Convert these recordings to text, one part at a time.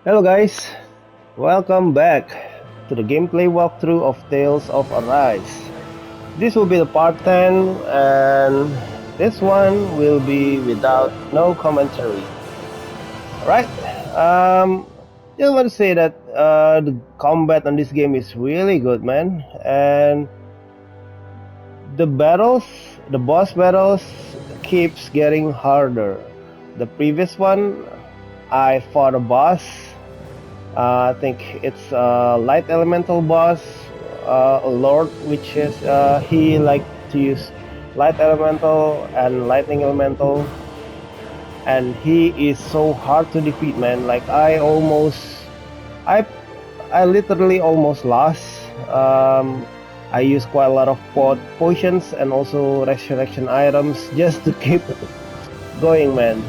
Hello guys, welcome back to the gameplay walkthrough of Tales of Arise. This will be the part 10 and this one will be without no commentary. Alright, just want to say that the combat on this game is really good, man. And the battles, the boss battles keeps getting harder. The previous one, I fought a boss. I think it's a light elemental boss, a lord, which is he like to use light elemental and lightning elemental, and he is so hard to defeat, man. Like I, I literally almost lost. I used quite a lot of potions and also resurrection items just to keep going, man.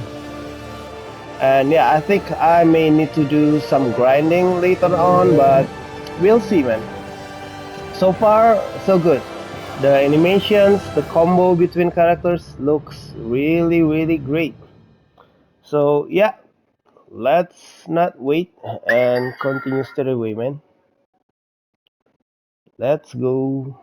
And yeah, I think I may need to do some grinding later on, but we'll see, man. So far, so good. The animations, the combo between characters looks really, really great. So yeah, let's not wait and continue straight away, man. Let's go.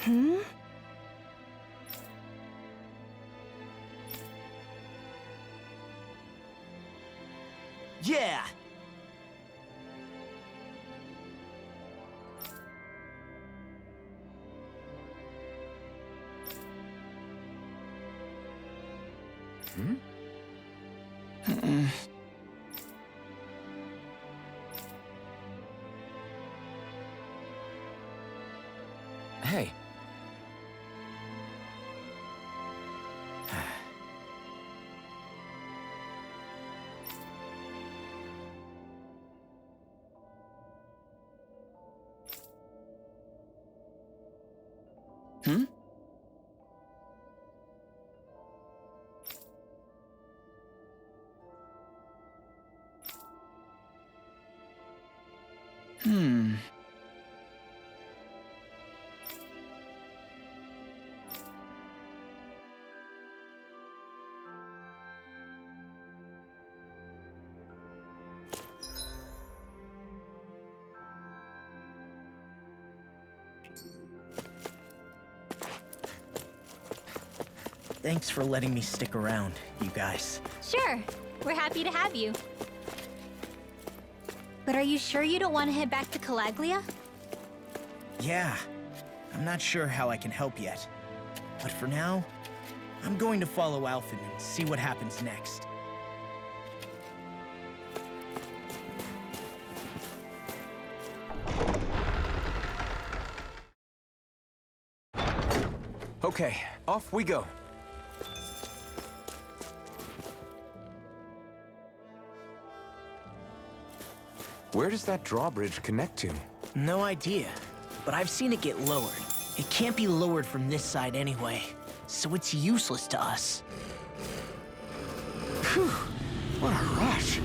Hmm? Yeah! Hmm? Hey. Hmm? Hmm. Thanks for letting me stick around, you guys. Sure, we're happy to have you. But are you sure you don't want to head back to Calaglia? Yeah. I'm not sure how I can help yet. But for now, I'm going to follow Alphen and see what happens next. Okay, off we go. Where does that drawbridge connect to? No idea, but I've seen it get lowered. It can't be lowered from this side anyway, so it's useless to us. Phew, what a rush.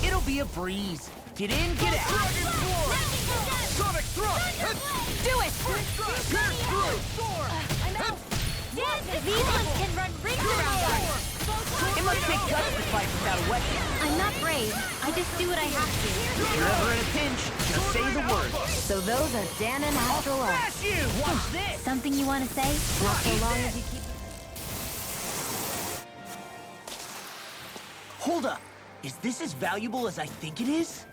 It'll be a breeze. Get in, get out. Sonic thrust! Do it! I'm out! Dad, these ones can run rings around us! It must take guts to fight without a weapon. I'm not brave. I just do what I have to. If you're ever in a pinch, just say the word. So those are Dahna natural arts. Smash you! Watch this! Something you want to say? Not so long as you keep... Hold up! Is this as valuable as I think it is?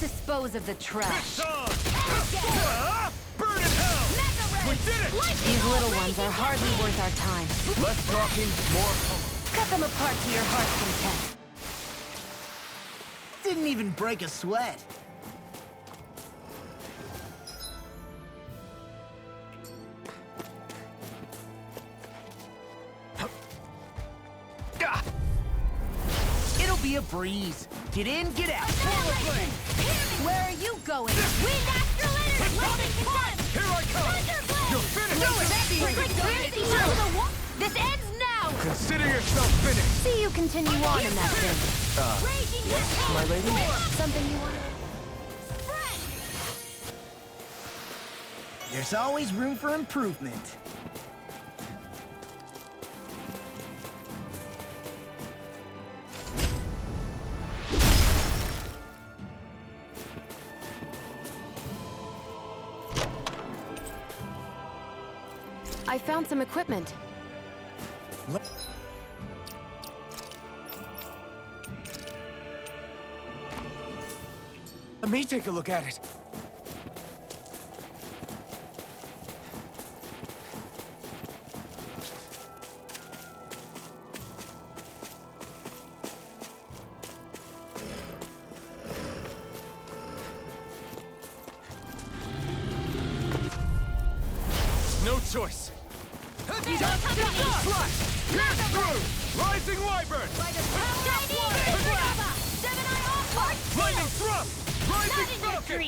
Let's dispose of the trash. Burn in hell! We did it! These little ones are hardly worth our time. Less talking, more... Cut them apart to your heart's content. Didn't even break a sweat. It'll be a breeze. Get in, get out. Where are you going? Wind Astral Energy! Lightning Content! Here I come! Thunderblade! You're finished! Do it! We're like gravity to the wall! This ends now! Consider yourself finished! See you continue on in that thing. Yes, my lady? Something you want to... There's always room for improvement. I found some equipment. Let me take a look at it. No choice. Pierce through! Rising Wyvern! Lightning thrust! Rising Falcon!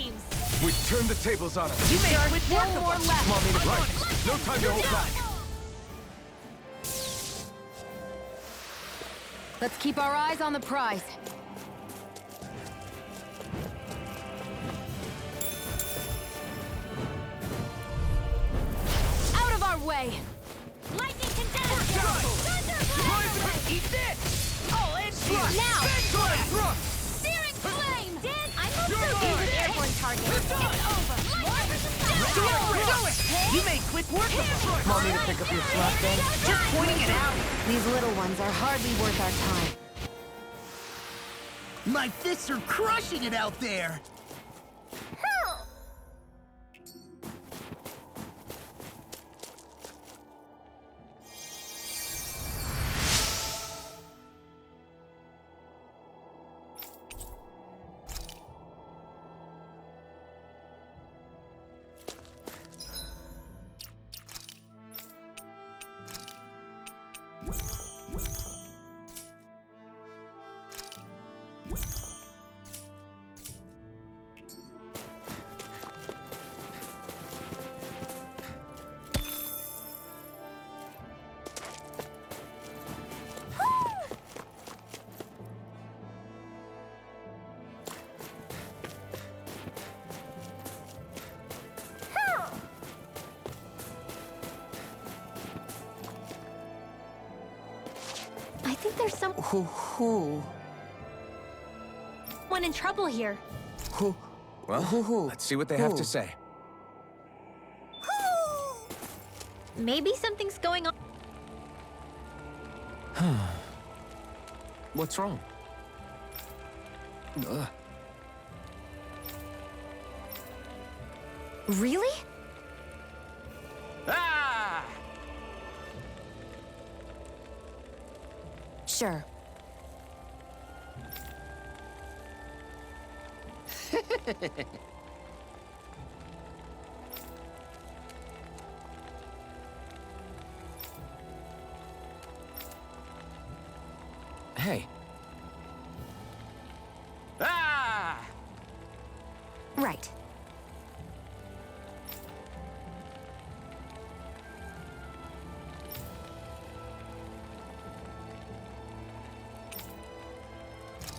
We turned the tables on him. You may quit one more left. Want me to right? No time to hold back. Let's keep our eyes on the prize. Out of our way! Lightning condenser! Thunderblade! Eat this! Oh, it's Now! Sonic thrust! Searing flame! Dan, I'm You're also mine! an airborne target. It's over. Do it! You made quick work of it. Want me to pick up your slack then? Just pointing it out. These little ones are hardly worth our time. My fists are crushing it out there. I think there's Who? someone in trouble here. Well, let's see what they have to say. Maybe something's going on. What's wrong? Really? Ah! Sure. Hey. Ah! Right.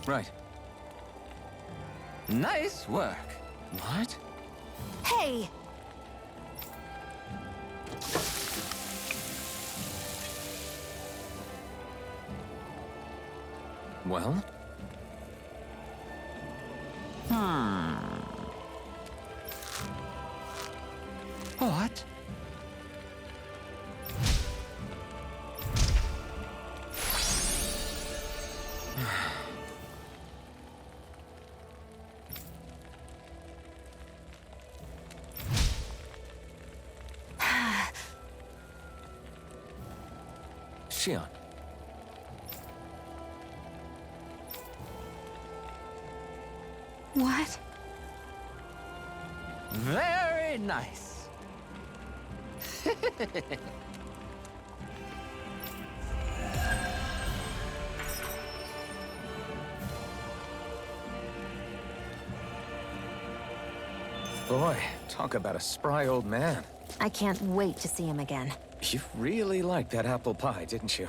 Right. Nice work. What? Hey! Well? What? Shion. What? Very nice. Boy, talk about a spry old man. I can't wait to see him again. You really liked that apple pie, didn't you?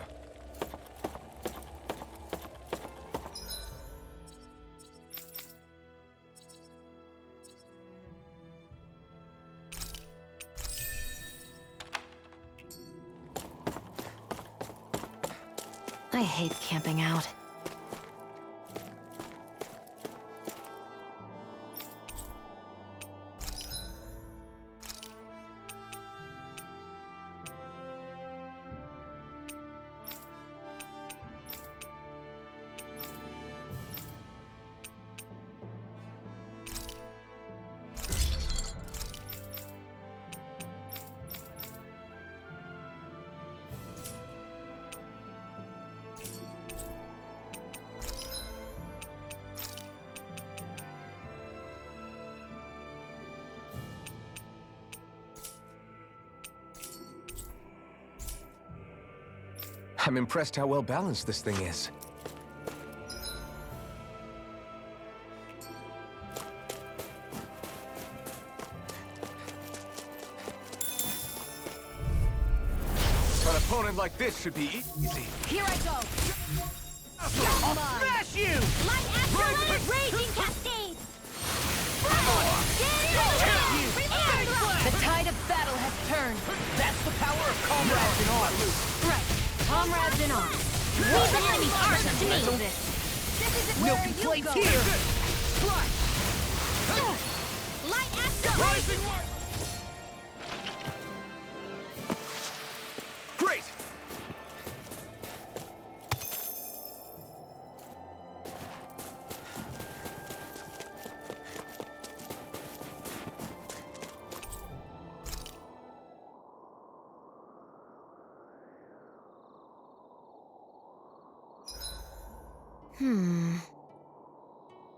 I hate camping out. I'm impressed how well balanced this thing is. An opponent like this should be easy. Here I go! I'll smash you! Light after raging cascade! The tide of battle has turned. That's the power of comrades in arms. Right. Comrades in arms. Leave the enemy's arms to me. This isn't No where you complaints go. here! Light after Rising war! Great!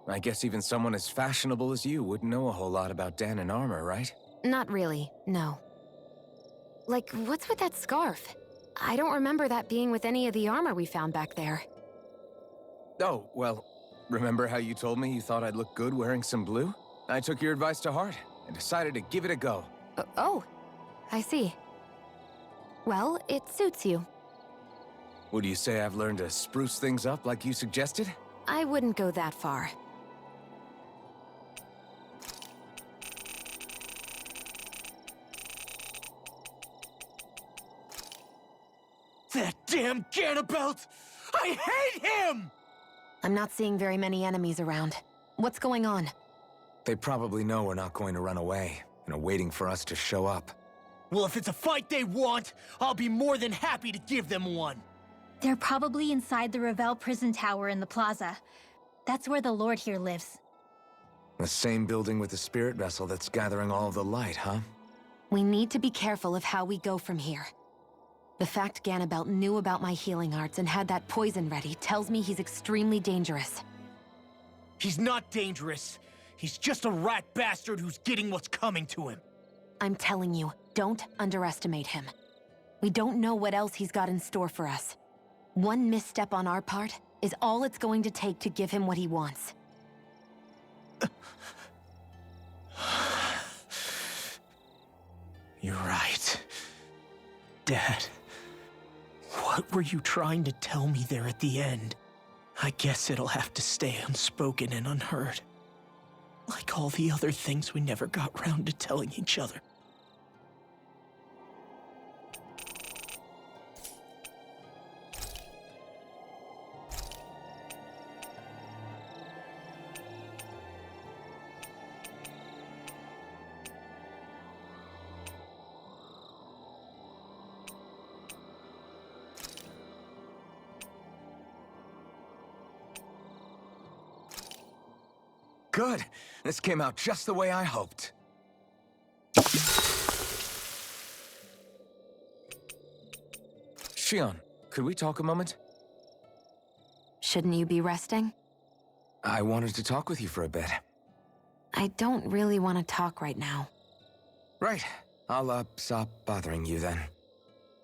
I guess even someone as fashionable as you wouldn't know a whole lot about Dan and armor, right? Not really, no. Like, what's with that scarf? I don't remember that being with any of the armor we found back there. Oh, well, remember how you told me you thought I'd look good wearing some blue? I took your advice to heart and decided to give it a go. Oh, I see. Well, it suits you. Would you say I've learned to spruce things up like you suggested? I wouldn't go that far. That damn Ganabelt! I hate him! I'm not seeing very many enemies around. What's going on? They probably know we're not going to run away and are waiting for us to show up. Well, if it's a fight they want, I'll be more than happy to give them one. They're probably inside the Revel prison tower in the plaza. That's where the Lord here lives. The same building with the spirit vessel that's gathering all of the light, huh? We need to be careful of how we go from here. The fact Ganabelt knew about my healing arts and had that poison ready tells me he's extremely dangerous. He's not dangerous. He's just a rat bastard who's getting what's coming to him. I'm telling you, don't underestimate him. We don't know what else he's got in store for us. One misstep on our part is all it's going to take to give him what he wants. You're right. Dad, what were you trying to tell me there at the end? I guess it'll have to stay unspoken and unheard. Like all the other things we never got round to telling each other. Good. This came out just the way I hoped. Shion, could we talk a moment? Shouldn't you be resting? I wanted to talk with you for a bit. I don't really want to talk right now. Right. I'll, stop bothering you then.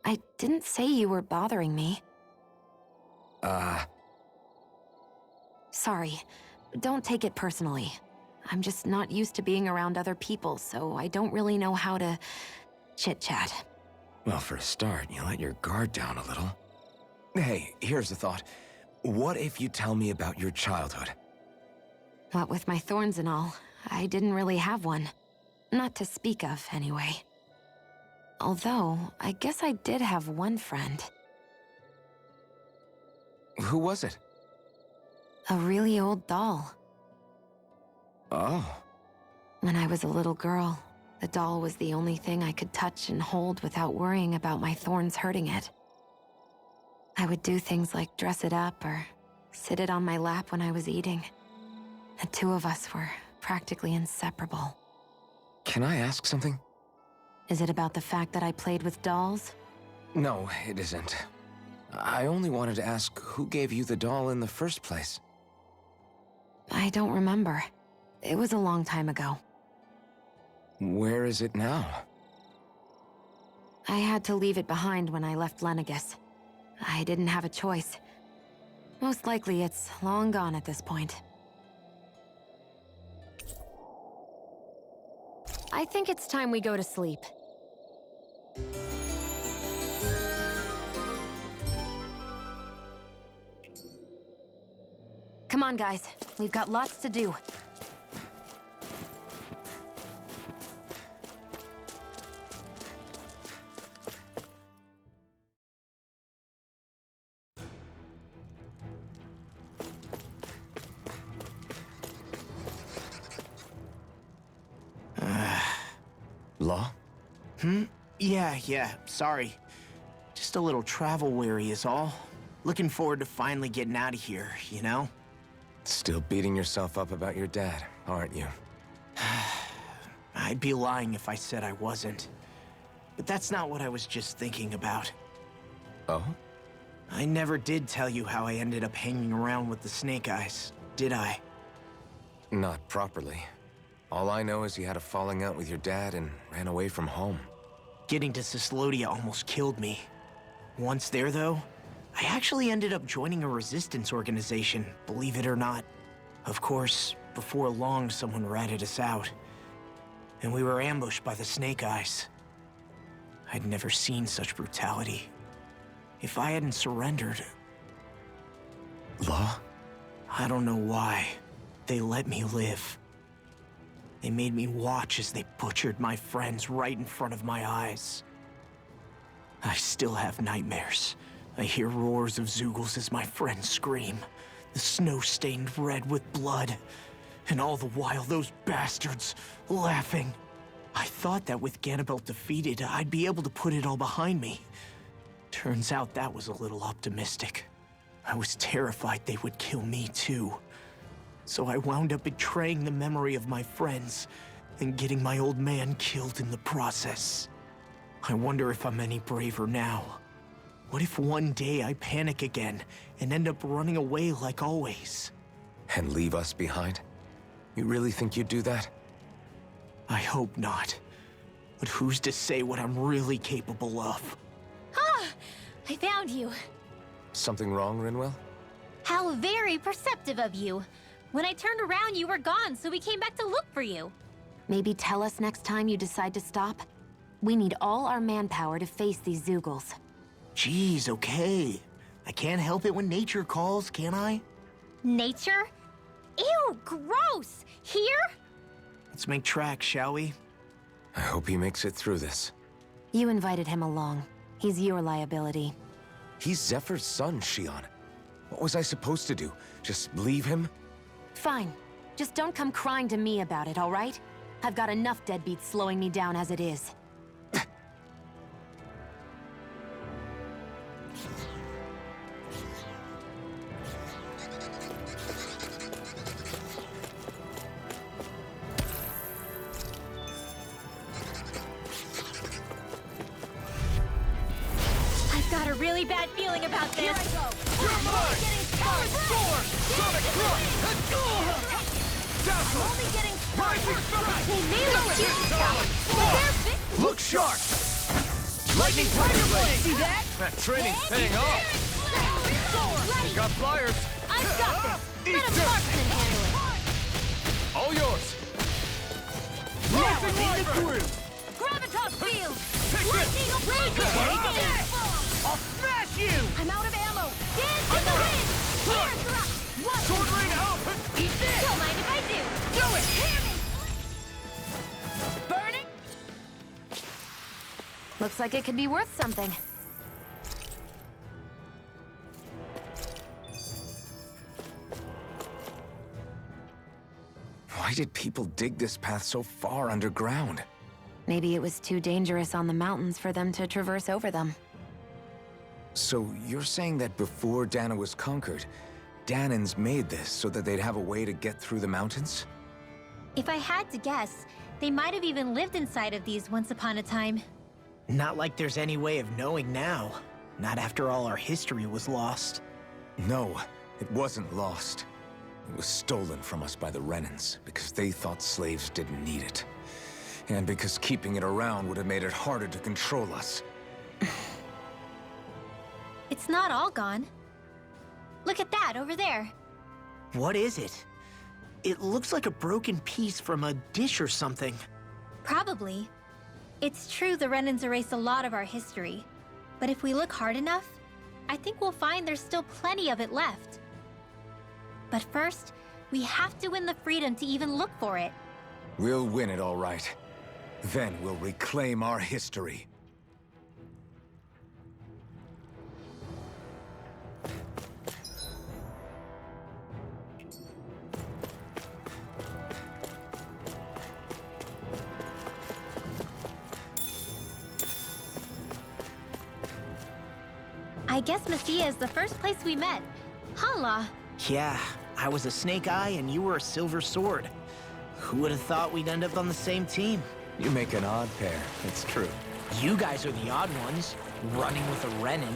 I didn't say you were bothering me. Sorry. Don't take it personally. I'm just not used to being around other people, so I don't really know how to chit-chat. Well, for a start, you let your guard down a little. Hey, here's a thought. What if you tell me about your childhood? What with my thorns and all, I didn't really have one. Not to speak of, anyway. Although, I guess I did have one friend. Who was it? A really old doll. Oh. When I was a little girl, the doll was the only thing I could touch and hold without worrying about my thorns hurting it. I would do things like dress it up or sit it on my lap when I was eating. The two of us were practically inseparable. Can I ask something? Is it about the fact that I played with dolls? No, it isn't. I only wanted to ask who gave you the doll in the first place. I don't remember. It was a long time ago. Where is it now? I had to leave it behind when I left Lenegus. I didn't have a choice. Most likely it's long gone at this point. I think it's time we go to sleep. Come on, guys. We've got lots to do. Law? Yeah, sorry. Just a little travel weary is all. Looking forward to finally getting out of here, you know? Still beating yourself up about your dad, aren't you? I'd be lying if I said I wasn't. But that's not what I was just thinking about. Oh? I never did tell you how I ended up hanging around with the Snake Eyes, did I? Not properly. All I know is you had a falling out with your dad and ran away from home. Getting to Cislodia almost killed me. Once there, though, I actually ended up joining a resistance organization, believe it or not. Of course, before long, someone ratted us out. And we were ambushed by the Snake Eyes. I'd never seen such brutality. If I hadn't surrendered... Law? I don't know why. They let me live. They made me watch as they butchered my friends right in front of my eyes. I still have nightmares. I hear roars of Zeugles as my friends scream, the snow stained red with blood, and all the while those bastards laughing. I thought that with Ganabelt defeated, I'd be able to put it all behind me. Turns out that was a little optimistic. I was terrified they would kill me too. So I wound up betraying the memory of my friends and getting my old man killed in the process. I wonder if I'm any braver now. What if one day I panic again and end up running away like always? And leave us behind? You really think you'd do that? I hope not. But who's to say what I'm really capable of? Ah! I found you. Something wrong, Rinwell? How very perceptive of you. When I turned around, you were gone, so we came back to look for you. Maybe tell us next time you decide to stop? We need all our manpower to face these Zeugles. Geez, okay. I can't help it when nature calls, can I? Nature? Ew, gross! Here? Let's make tracks, shall we? I hope he makes it through this. You invited him along. He's your liability. He's Zephyr's son, Shion. What was I supposed to do? Just leave him? Fine. Just don't come crying to me about it, all right? I've got enough deadbeats slowing me down as it is. really bad feeling about this. Here I go. You're mine! Getting Sword! Sonic Crush! Dazzle! only getting Rising Strike! They may look cute. Look sharp! Lightning Tiger Blade! See that? That training's paying off! You got flyers! I've got this. Eat Let a this! marksman handle it. All yours! Rising Wyvern! Gravitas field. Take this! Lightning rage. I'll smash you. I'm out of ammo. Dance in the wind. Run! What? Sword Rain out! Eat this. Don't mind if I do. Do it. Burning. Looks like it could be worth something. Why did people dig this path so far underground? Maybe it was too dangerous on the mountains for them to traverse over them. So you're saying that before Dahna was conquered, Dahnans made this so that they'd have a way to get through the mountains? If I had to guess, they might have even lived inside of these once upon a time. Not like there's any way of knowing now. Not after all our history was lost. No, it wasn't lost. It was stolen from us by the Renans because they thought slaves didn't need it. And because keeping it around would have made it harder to control us. It's not all gone. Look at that over there. What is it? It looks like a broken piece from a dish or something. Probably. It's true the Renans erased a lot of our history. But if we look hard enough, I think we'll find there's still plenty of it left. But first, we have to win the freedom to even look for it. We'll win it all right. Then we'll reclaim our history. I guess Menencia is the first place we met. Hala. Yeah, I was a snake eye and you were a silver sword. Who would have thought we'd end up on the same team? You make an odd pair, it's true. You guys are the odd ones, running with a Renan.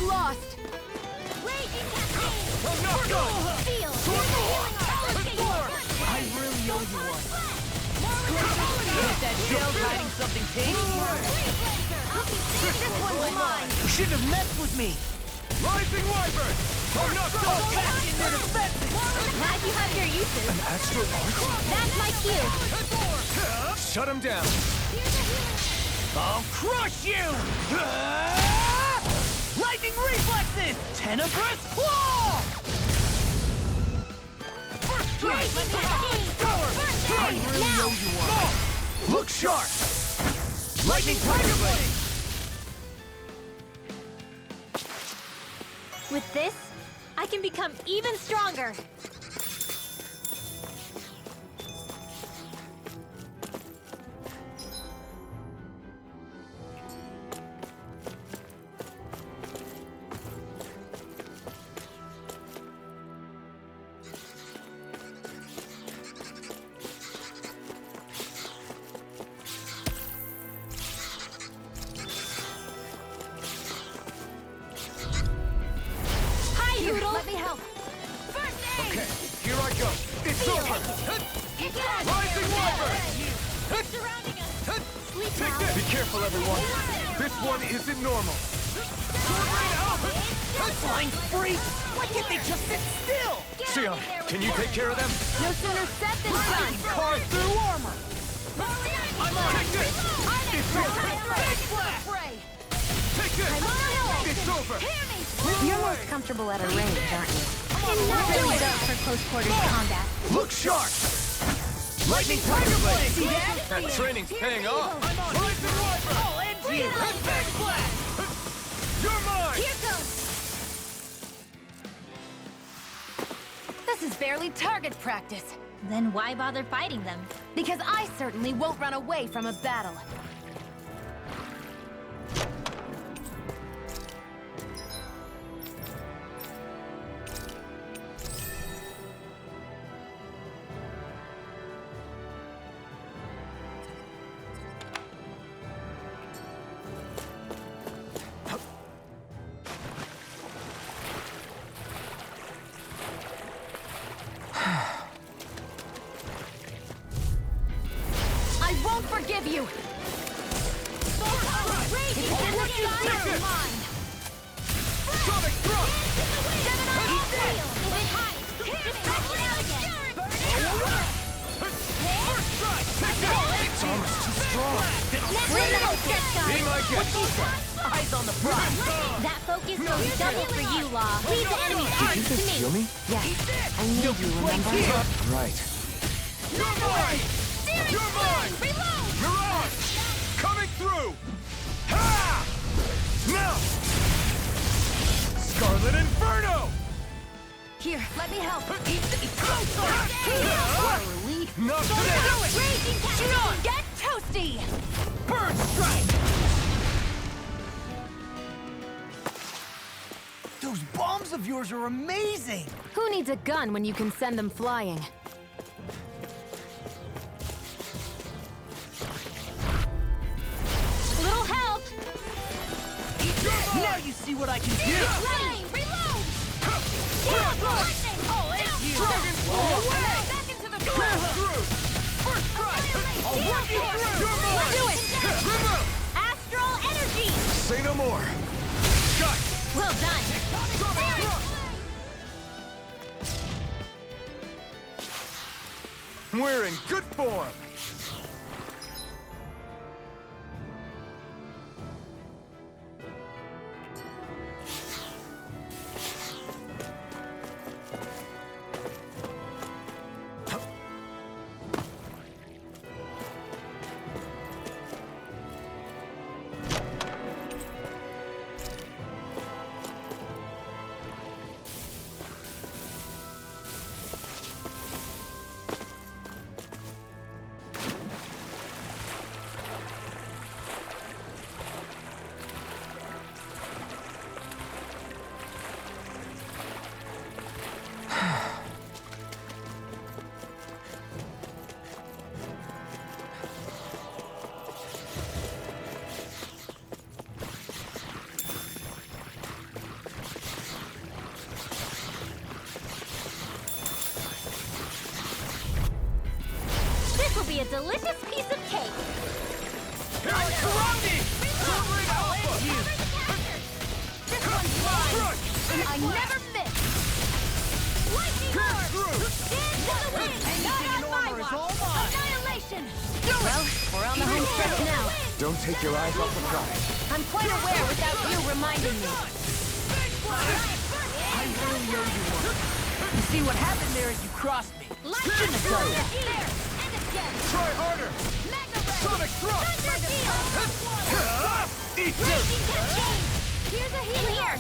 Lost! Raging cascade! I'm not done! Feel! I really owe you one. Get that shell's hiding something tasty. This one's mine! You shouldn't have messed with me! Rising Wyvern! I'm not done! Back in their defenses. Glad you have your uses. Astral Arc? That's my cue. Shut him down! I'll crush you! Lightning reflexes! Tenebrous claw! First strike! Raging cascade! First I aid! really Now! owe you one. Look sharp! Lightning Tiger Blade! With this, I can become even stronger. Poodle. Let me help. First aid! Okay, here I go. It's over. Rising Wyvern! Surrounding us! Sleep Take now. this! Be careful, everyone. This one isn't normal. Flying freak! Why can't they just sit still? Sion, can you take care of them? No sooner said than done. Carve through armor! Take this! It's over! Take this! It's over! You're most comfortable at a range, aren't you? I'm not really built for close quarters combat. Look sharp! Lightning Tiger Blade! See that? That training's paying off! Rising Wyvern! All engine! Big blast! You're mine! Here goes! This is barely target practice. Then why bother fighting them? Because I certainly won't run away from a battle. I won't forgive you! Sonic Thrust! It's almost too strong! Be my guest! Eyes on the prize! That focus goes double for you, Law. Leave the enemy's Did arms you to just me. heal me? Yes, I need you, remember? Right. You're mine! You're mine! Mirage! Coming through! Ha! Now! Scarlet Inferno! Here, let me help. Not today! Raging Captain, get toasty! Bird strike! Those bombs of yours are amazing! Who needs a gun when you can send them flying? Little help! Now you see what I can do! Reload! All engine! Dragon Claw! Back into the Pass through! First strike! I'll work you through! You're mine! Do it! Remove! Astral energy! Say no more! Shut! Well done. Sonic Thrust! We're in good form! This will be a delicious piece of cake. I'm surrounded! Covering Alpha! This one's mine. I never miss! Lightning Pierce orb. through! Stand to the wind. Anything in armor is all mine! Annihilation. Well, we're on the home stretch now. Don't take your eyes off the prize. I'm quite aware without you reminding me. I really owe you one. You see, what happened there is you crossed me. Lightning Shouldn't have done that. There. And again. Try harder! Mega ray. Sonic Thrust! Thunder field. Eat this! Raging Captain. Here's a healing here.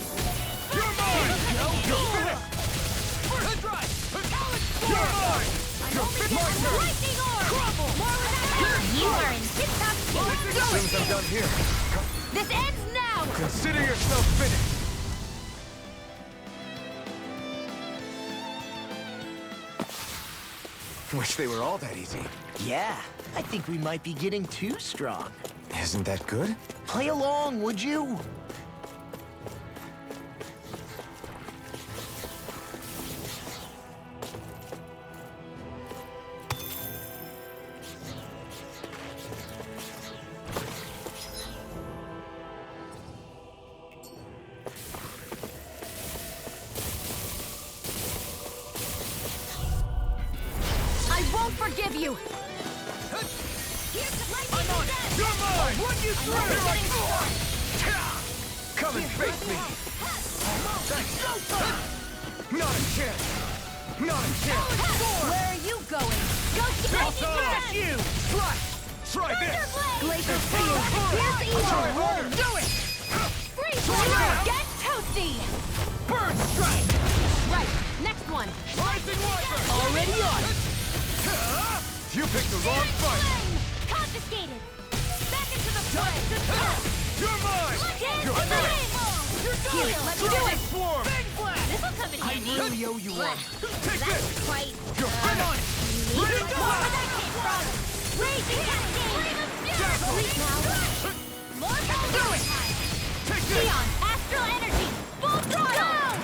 You're mine! First strike! You're mine! My turn! Lightning orb. Crumble. More without you are in tip-top shape. Since I'm done here, This ends now! consider yourself finished! Wish they were all that easy. Yeah, I think we might be getting too strong. Isn't that good? Play along, would you? you! I'm on it! You're mine! One, two, three! Here I go! Come and face me! Not a chance! Not a chance! Where are you going? Go That's you! Try this! Glacier Field! Here's evil! Try harder! Do it! Freeze! Get toasty! Bird strike! Right, next one! Rising Wiper! Already on! You picked the wrong fight! Confiscated! Back into the fray! You're mine! You're mine! Here, let me do it! Swarm! This'll come in handy. really owe you one. Take That's this! quite, You're right on it! Let it go! Where that came from? Raging Cascade! Sleep now. More Do it! Take this! Neon, Astral Energy! Full throttle!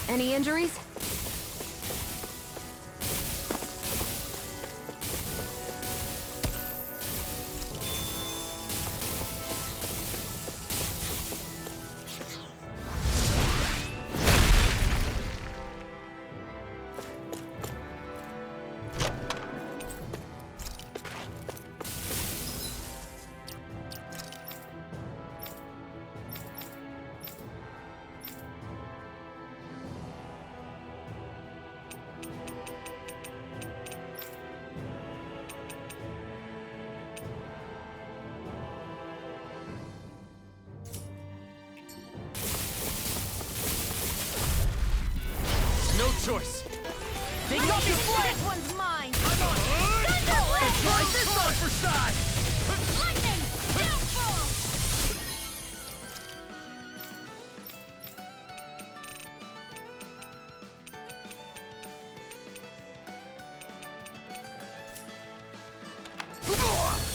Any injuries? No choice! They got me flat! This one's mine! I'm on it! Thunderblade! Try this on for size! Lightning! Downfall!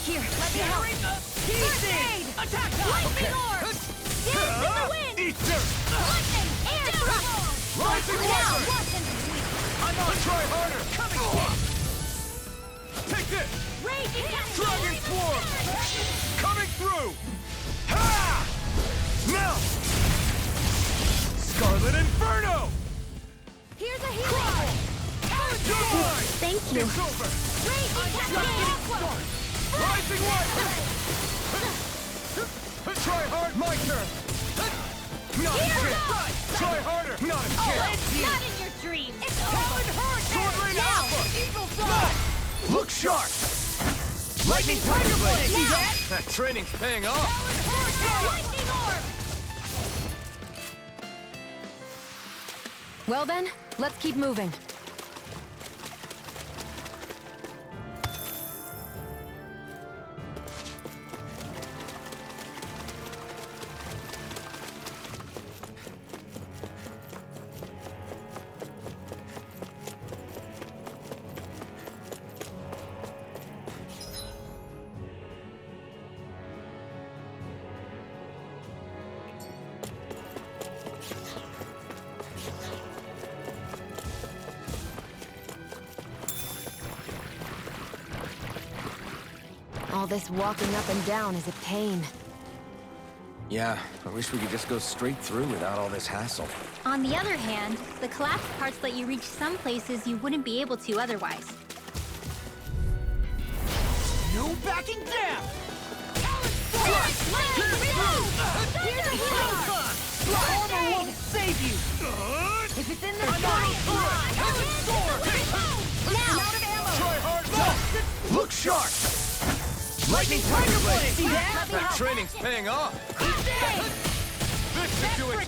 Here, let me help! First aid! Attack! Lightning orb! Dance in the wind! Eat dirt! Lightning! Air thrust! Rising Now, Wiper! watch and sweep! I'm on! Try harder! Coming! Take this! Raging Dragon Cascade! Swarm! Coming through! Ha! Now! Scarlet Inferno! Here's a hero! You're mine! Thank you. It's over! Raging Cascade! Rising Wiper! Try hard! My turn! Not a Here chance! goes! Try harder! Not a chance! Not in your dreams! It's Talon Heart! Swordblade now! Alpha! Evil Fly! Look sharp! Lightning Tiger Blade! See that? That training's paying off! Lightning orb! Well then, let's keep moving. All this walking up and down is a pain. Yeah, I wish we could just go straight through without all this hassle. On the other hand, the collapsed parts let you reach some places you wouldn't be able to otherwise. No backing down! Armor won't save you! If it's in the sky, Try hard! Look sharp! Lightning Tiger Blade! See that? That training's paying off! This should do it!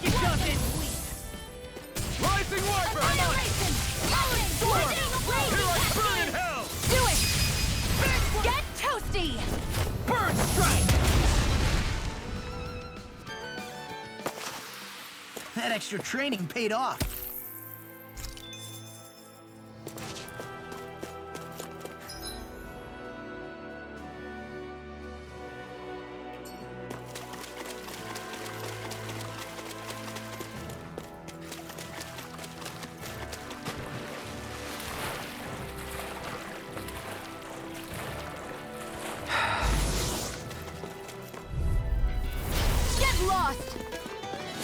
Rising Wiper! Here I burn in hell! Do it! Get toasty! Bird strike! That extra training paid off. Get lost!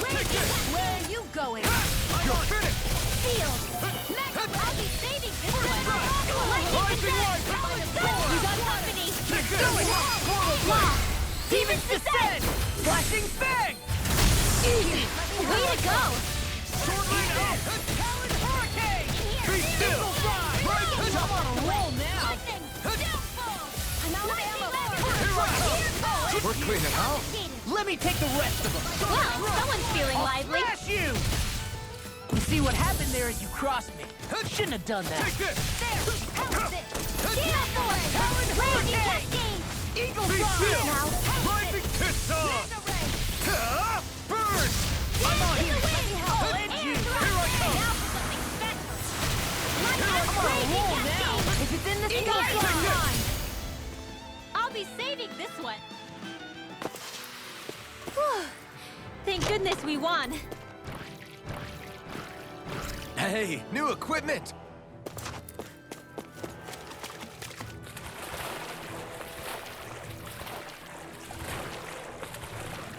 Take this! Where are you going? You're finished! field! I'll be saving this one! Lightning descent! You got company! Demons descend! Flashing fang! Easy! Way to go! Sword line out! Talon hurricane! Be still! I'm on a roll now! I'm out of ammo! We're cleaning out. Let me take the rest of them! Well, someone's feeling lively! Smash you! You see what happened there is you crossed me. Shouldn't have done that. Take this! Talon hurricane! Eagle Be fly! still! Now, Lightning kiss off! Burn! I'm on here! I'll end you! Here I come! I'm on a roll now! If it's in the sky, I'll be saving this one. Whew. Thank goodness we won. Hey, new equipment!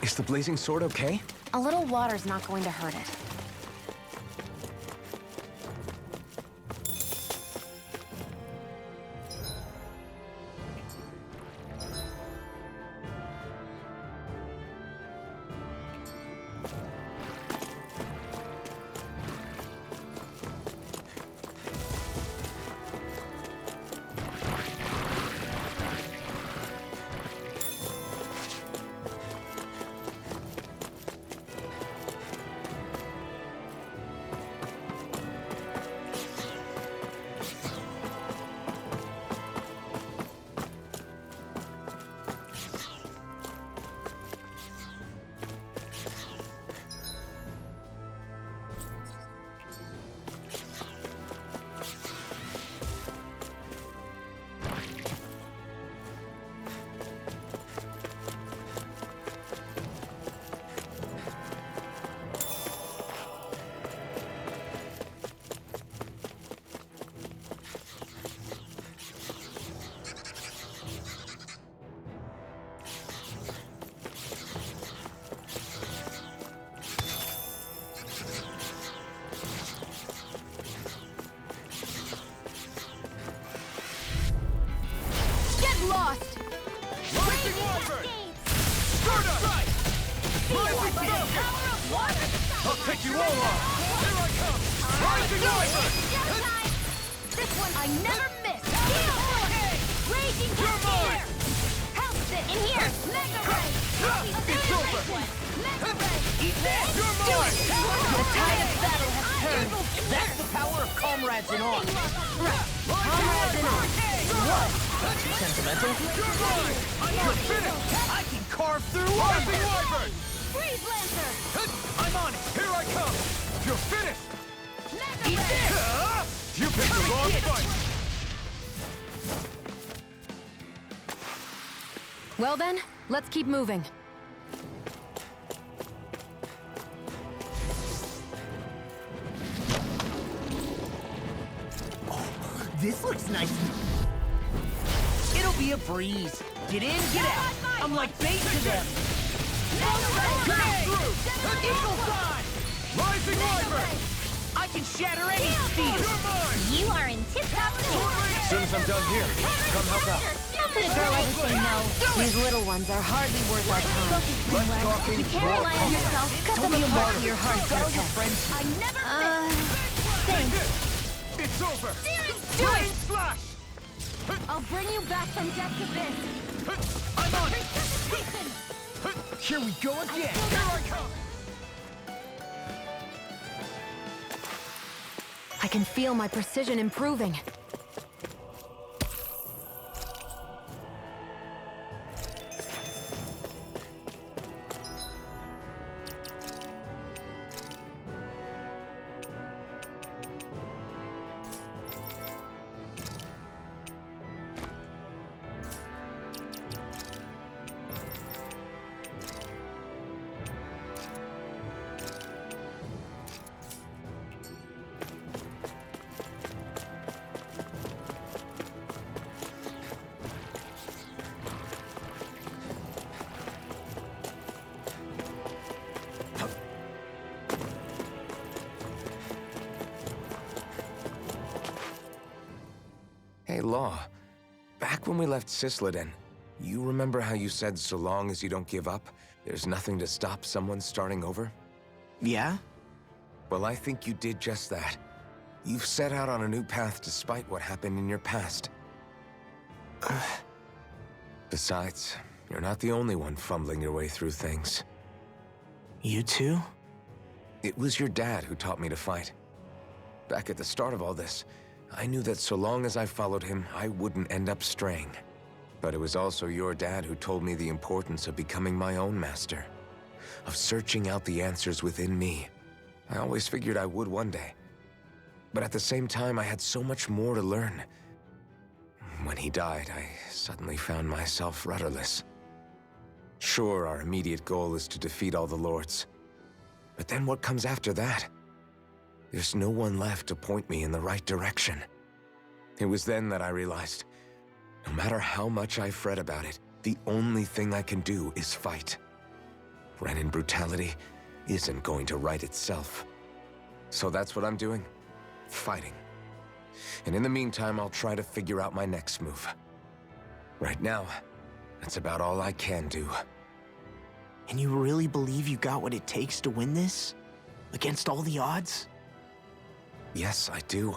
Is the blazing sword okay? A little water's not going to hurt it. Lost! Rising Wyvern! Start up! Rising Stone! I'll take you all on! Here I come! Rising Wyvern! This one I never miss! Raging You're mine! Help this! In here! Mega Ray! It's over! Mega Ray! Eat that! You're mine! The tide of battle has turned! That's the power of comrades in arms! Comrades in arms! What? Sentimental? You're mine! You're finished! I can carve through Rising armor! Wyvern! Freeze Lancer! I'm on it! Here I come! You're finished! Eat this! You picked the wrong fight! Well then, let's keep moving. This looks nice. It'll be a breeze. Get in, get out. I'm like bait to them. Eagle fly! Rising Wyvern! I can shatter any steel. You're mine! You are in tip-top shape! As soon as I'm done here, come help out. How could a girl ever say no? These little ones are hardly worth our time. Let's talk in You can't rely on yourself. Cut them Don't apart. martyr your heart, Tell your friends. I never Take this! It's over! Do it! Flash! I'll bring you back from death's abyss. I'm on it! Resuscitation! Here we go again. Here I come! I can feel my precision improving. Hey, Law. Back when we left Cisleden, you remember how you said so long as you don't give up, there's nothing to stop someone starting over? Yeah? Well, I think you did just that. You've set out on a new path despite what happened in your past. Besides, you're not the only one fumbling your way through things. You too? It was your dad who taught me to fight. Back at the start of all this, I knew that so long as I followed him, I wouldn't end up straying. But it was also your dad who told me the importance of becoming my own master, of searching out the answers within me. I always figured I would one day. But at the same time, I had so much more to learn. When he died, I suddenly found myself rudderless. Sure, our immediate goal is to defeat all the lords. But then what comes after that? There's no one left to point me in the right direction. It was then that I realized, no matter how much I fret about it, the only thing I can do is fight. Renin brutality isn't going to right itself. So that's what I'm doing. Fighting. And in the meantime, I'll try to figure out my next move. Right now, that's about all I can do. And you really believe you got what it takes to win this? Against all the odds? Yes, I do.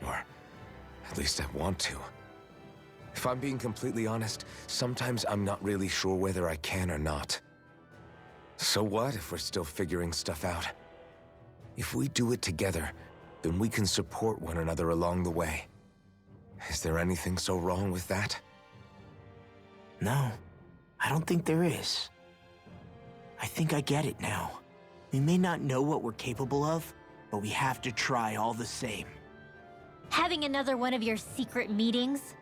Or at least I want to. If I'm being completely honest, sometimes I'm not really sure whether I can or not. So what if we're still figuring stuff out? If we do it together, then we can support one another along the way. Is there anything so wrong with that? No, I don't think there is. I think I get it now. We may not know what we're capable of, but we have to try all the same. Having another one of your secret meetings?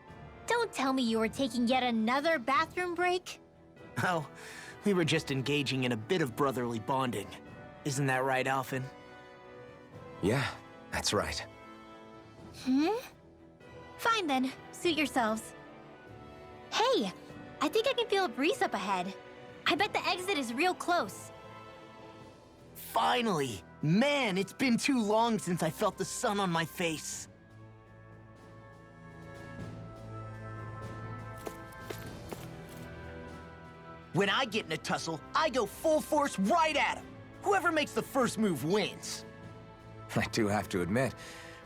Don't tell me you were taking yet another bathroom break? Oh, we were just engaging in a bit of brotherly bonding. Isn't that right, Alphen? Yeah, that's right. Fine then, suit yourselves. Hey, I think I can feel a breeze up ahead. I bet the exit is real close. Finally! Man, it's been too long since I felt the sun on my face. When I get in a tussle, I go full force right at him. Whoever makes the first move wins. I do have to admit,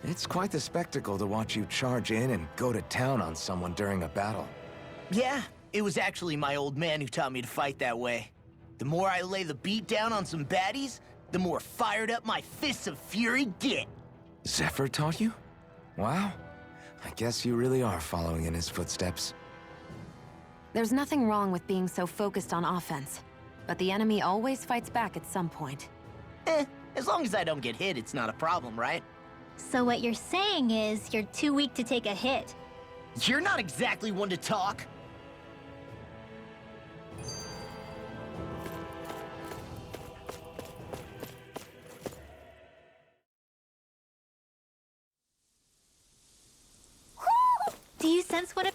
it's quite the spectacle to watch you charge in and go to town on someone during a battle. Yeah, it was actually my old man who taught me to fight that way. The more I lay the beat down on some baddies, the more fired up my fists of fury get. Zephyr taught you? Wow. I guess you really are following in his footsteps. There's nothing wrong with being so focused on offense, but the enemy always fights back at some point. As long as I don't get hit, it's not a problem, right? So what you're saying is you're too weak to take a hit. You're not exactly one to talk. Do you sense one of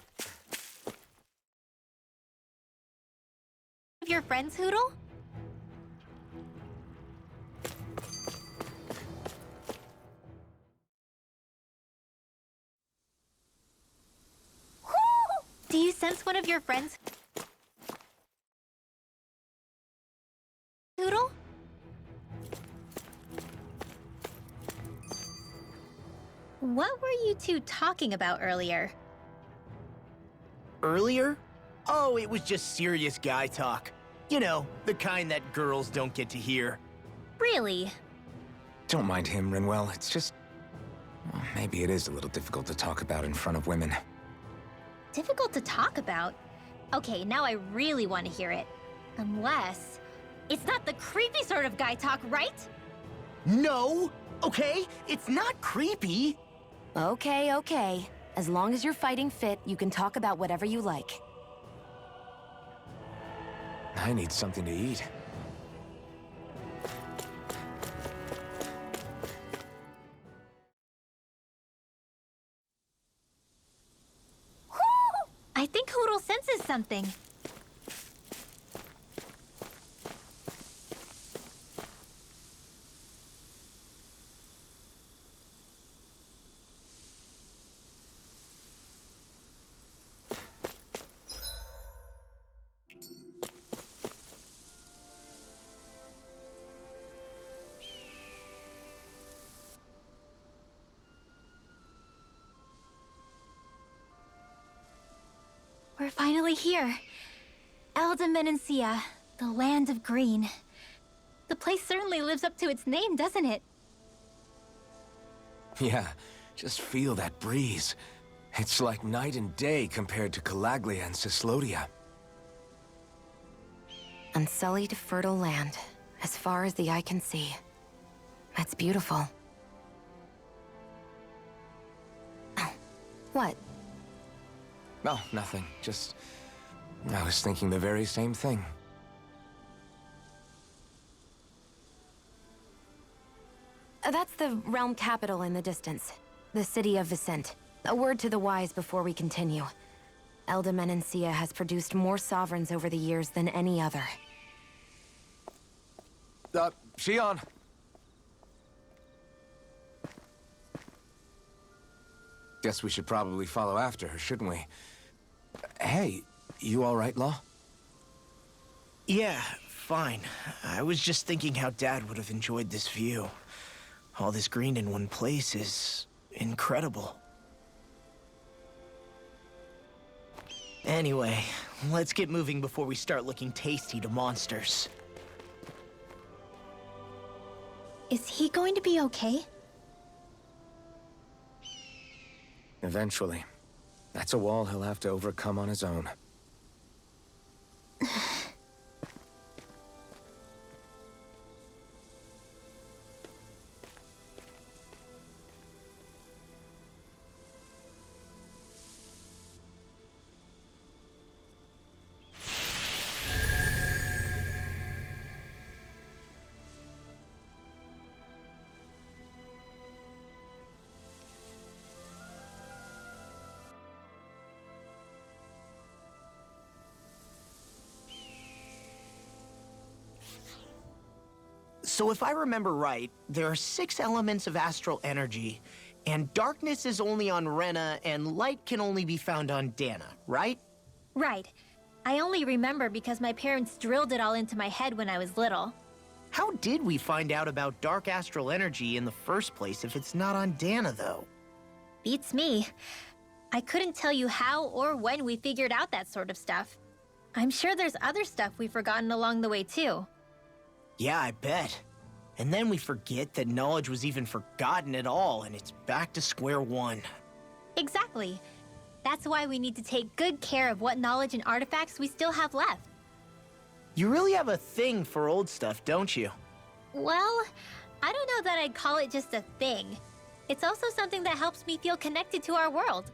your friends, Hootle? Do you sense one of your friends, Hootle? What were you two talking about earlier? Earlier? Oh, it was just serious guy talk. You know, the kind that girls don't get to hear. Really? Don't mind him, Rinwell. It's just... well, maybe it is a little difficult to talk about in front of women. Difficult to talk about? Okay, now I really want to hear it. Unless... it's not the creepy sort of guy talk, right? No! Okay, it's not creepy. Okay. As long as you're fighting fit, you can talk about whatever you like. I need something to eat. I think Hootle senses something. We're finally here. Menencia, the land of green. The place certainly lives up to its name, doesn't it? Yeah, just feel that breeze. It's like night and day compared to Calaglia and Cislodia. Unsullied, fertile land, as far as the eye can see. That's beautiful. Oh, what? No, nothing. Just... I was thinking the very same thing. That's the realm capital in the distance. The city of Vicent. A word to the wise before we continue. Menencia has produced more sovereigns over the years than any other. Shion! Guess we should probably follow after her, shouldn't we? Hey, you all right, Law? Yeah, fine. I was just thinking how Dad would have enjoyed this view. All this green in one place is incredible. Anyway, let's get moving before we start looking tasty to monsters. Is he going to be okay? Eventually. That's a wall he'll have to overcome on his own. So if I remember right, there are 6 elements of astral energy, and darkness is only on Rena, and light can only be found on Dahna, right? Right. I only remember because my parents drilled it all into my head when I was little. How did we find out about dark astral energy in the first place if it's not on Dahna, though? Beats me. I couldn't tell you how or when we figured out that sort of stuff. I'm sure there's other stuff we've forgotten along the way, too. Yeah, I bet. And then we forget that knowledge was even forgotten at all, and it's back to square one. Exactly. That's why we need to take good care of what knowledge and artifacts we still have left. You really have a thing for old stuff, don't you? Well, I don't know that I'd call it just a thing. It's also something that helps me feel connected to our world.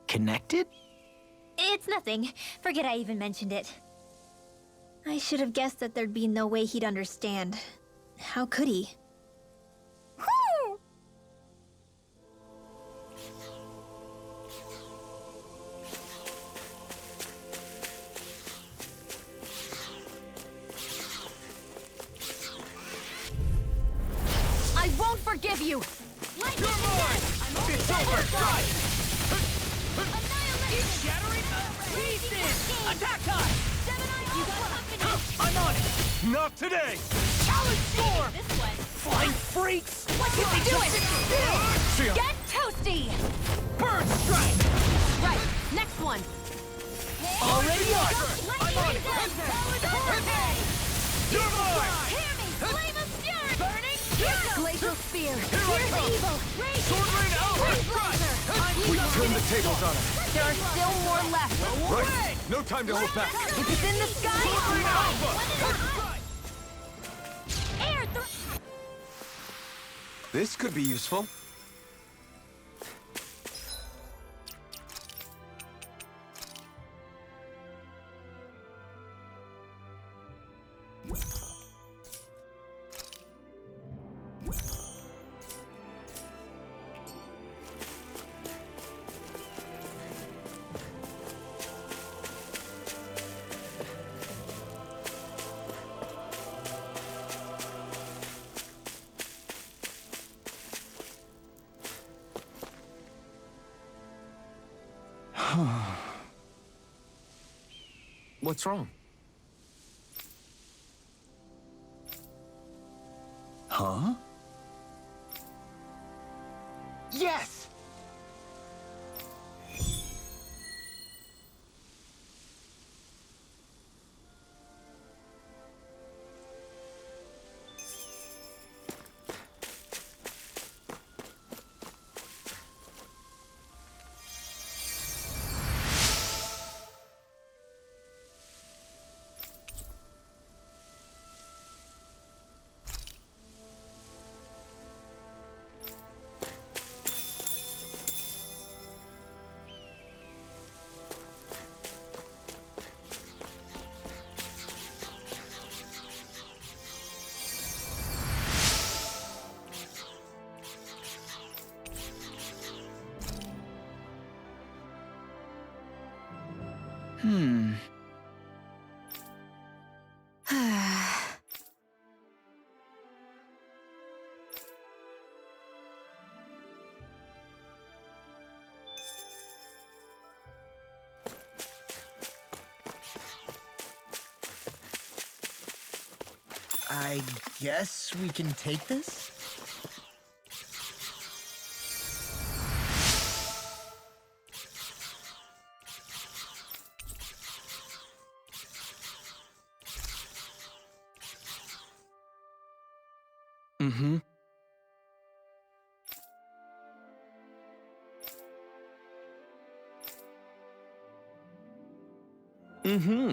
Connected? It's nothing. Forget I even mentioned it. I should have guessed that there'd be no way he'd understand. How could he? I won't forgive you! You're mine! It's over! Strike! It's shattering! Pieces! Attack time! You got company! I'm on it! Not today! Challenge storm! This one! Flying freaks! What can we do it? Shion! Get toasty! Bird strike! Right, next one. Already on! I'm on it! You're mine! Hear me! Flame of fury! Burning! Glacial spear. Here I Here's come! evil. Sword rain out! We turned the tables on him. There are still more left. Right! No time to hold back. If it's in the sky, Sword rain alpha! Air This could be useful. What's wrong? Huh? Yes! I guess we can take this? Mm-hmm. Mm-hmm.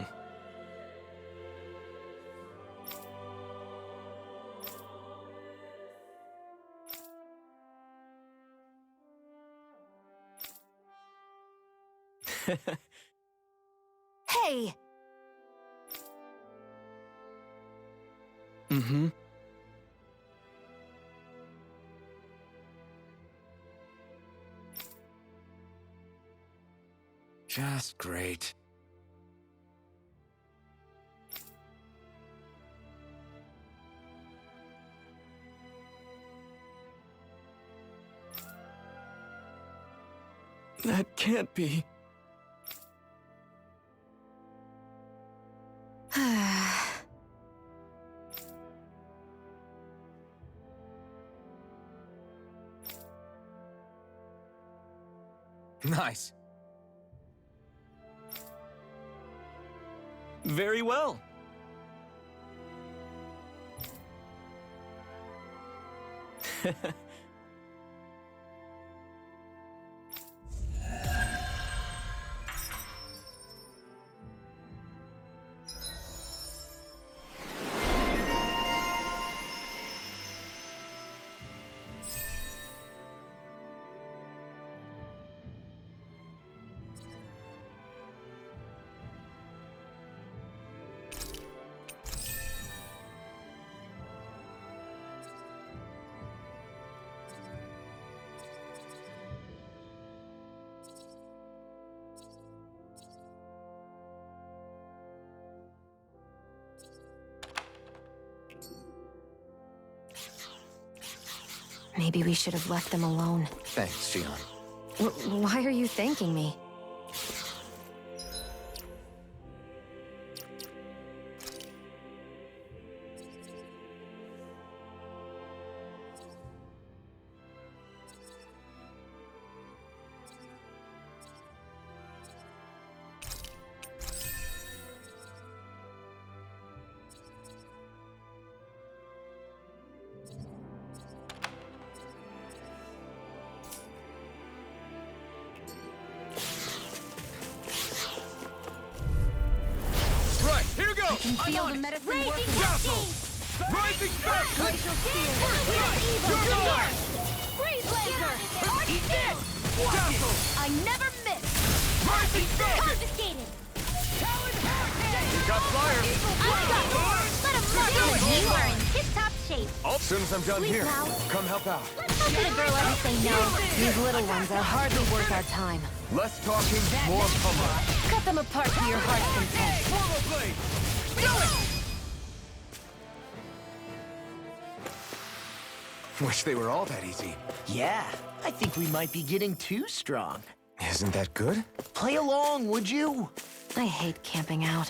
Hey! Mm-hmm. Just great. That can't be. Nice. Very well. Maybe we should have left them alone. Thanks, Shion. Why are you thanking me? Right, here goes! I can feel the medicine working. Rising back! Glacial spear. Freeze laser! Eat this! Dazzle! I never miss! Rising back! Confiscated! Talon Hurricane! You got fire! Let him run! You are in tip-top shape. As soon as I'm done Sleep here, now. come help out. How could a girl ever say no? These little ones are hardly worth our time. Less talking, more pummeling. Cut them apart to your heart's content. Formal blade! Do it! Wish they were all that easy. Yeah, I think we might be getting too strong. Isn't that good? Play along, would you? I hate camping out.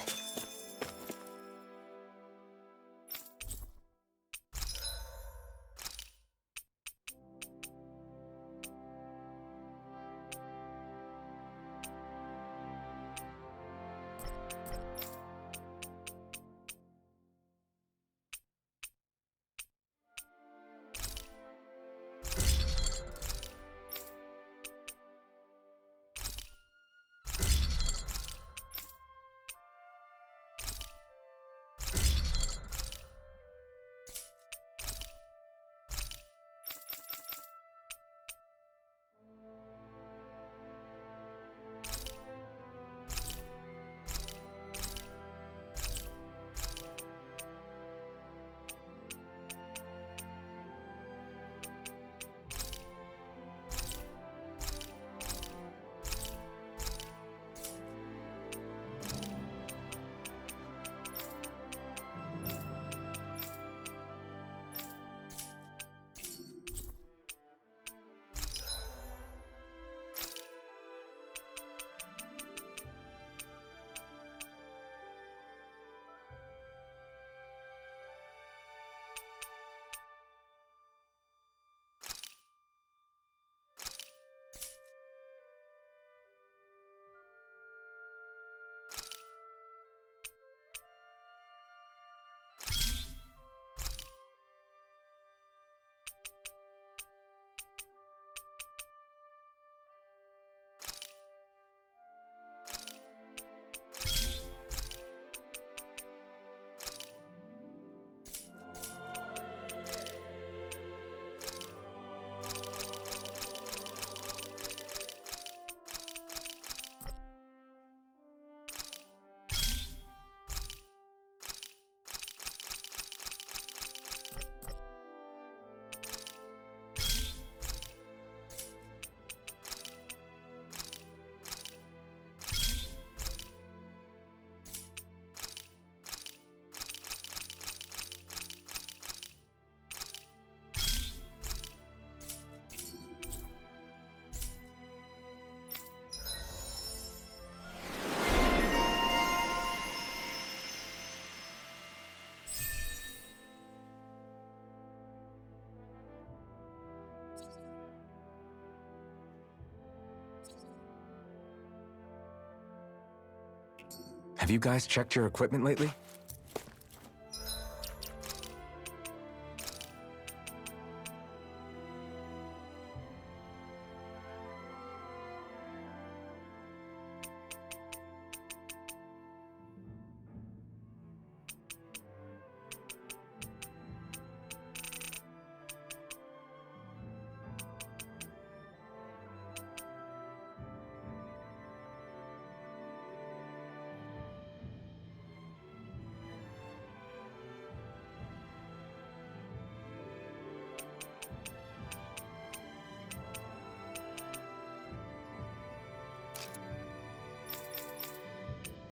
Have you guys checked your equipment lately?